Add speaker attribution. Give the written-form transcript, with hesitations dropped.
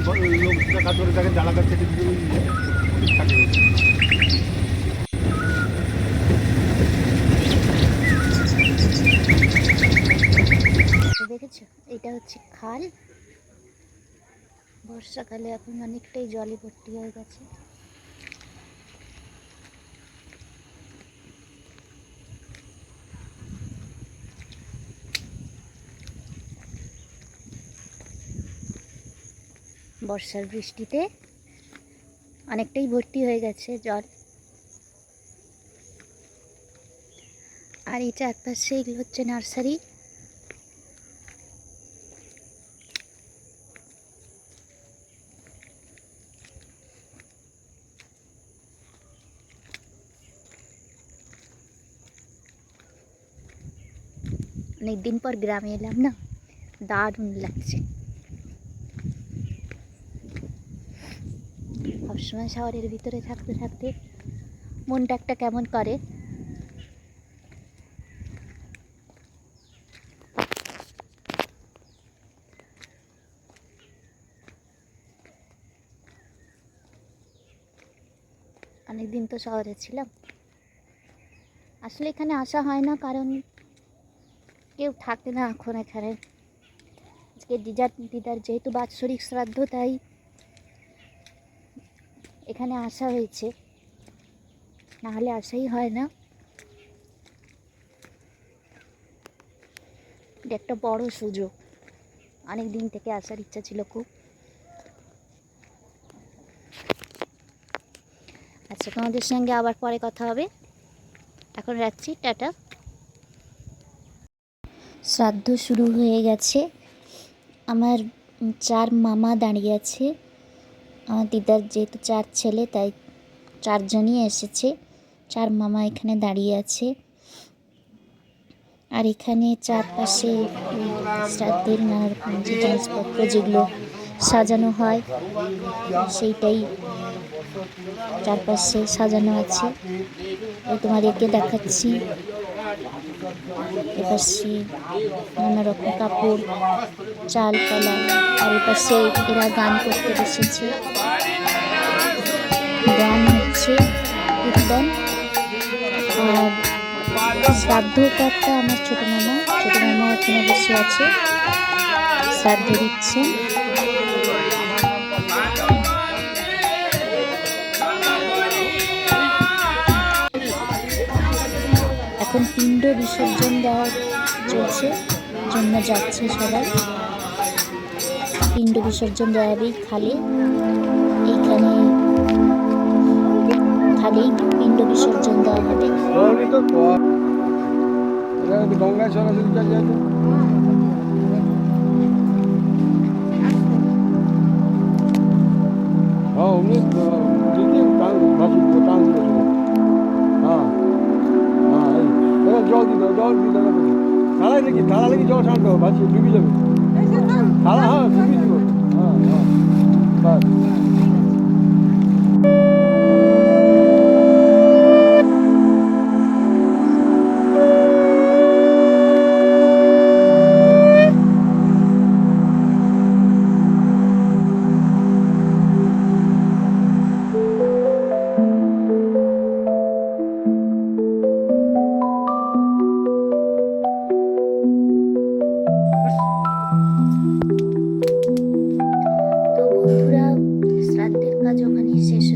Speaker 1: লোক কাজ করে থাকে জ্বালা কাছে থাকে।
Speaker 2: দেখেছো, এটা হচ্ছে খাল। বর্ষাকালে এখন অনেকটাই জলে ভর্তি হয়ে গেছে। বর্ষার বৃষ্টিতে অনেকটাই ভর্তি হয়ে গেছে জল। আর এই চারপাশে এগুলো হচ্ছে নার্সারি। অনেকদিন পর গ্রামে এলাম না, দারুণ লাগছে। সবসময় শহরের ভিতরে থাকতে থাকতে মনটা একটা কেমন করে। অনেকদিন তো শহরে ছিলাম, আসলে এখানে আসা হয় না কারণ কেউ থাকে না এখন এখানে। আজকে দিদার যেহেতু বাৎসরিক শ্রাদ্ধ, তাই এখানে আসা হয়েছে, না হলে আসাই হয় না। এটা একটা বড় সুযোগ, অনেক দিন থেকে আসার ইচ্ছা ছিল খুব। আচ্ছা, তোমাদের সঙ্গে আবার পরে কথা হবে, এখন রাখছি, টাটা। শ্রাদ্ধ শুরু হয়ে গেছে। আমার 4 মামা দাঁড়িয়ে আছে। আমার দিদার যেহেতু 4 ছেলে, তাই 4 জনই এসেছে। 4 মামা এখানে দাঁড়িয়ে আছে। আর এখানে চারপাশে শ্রাদ্ধের নানা রকম যে জিনিসপত্র যেগুলো সাজানো হয়, সেইটাই চারপাশে সাজানো আছে। এই তোমাদেরকে দেখাচ্ছি। এপাশে নানা রকম কাপড়, চাল কলা। আর এপাশে এরা গান করতে বসেছে, গান হচ্ছে কীর্তন। আর শ্রাদ্ধকর্তা আমার ছোট মামা এখানে বসে আছে, শ্রাদ্ধ দিচ্ছেন। এখন পিণ্ড বিসর্জন দেওয়া চলছে, জন্য যাচ্ছে সবাই। পিণ্ড বিসর্জন দেওয়া হবে খালে। এইখানে খালেই পিণ্ড বিসর্জন দেওয়া হবে।
Speaker 1: গঙ্গায় সরাসরি যায়। হ্যাঁ, অমনি দিদি ভাসি টান দিল। হ্যাঁ হ্যাঁ, জল দিতে থালায় নাকি থালা লেগে জল ছাড়তে হবে, ভাসি ডুবি যাবে থালা। হ্যাঁ, ডুবি দিব। হ্যাঁ বাস।
Speaker 2: তো বন্ধুরা, শ্রাদ্ধের কাজ ওখানেই শেষ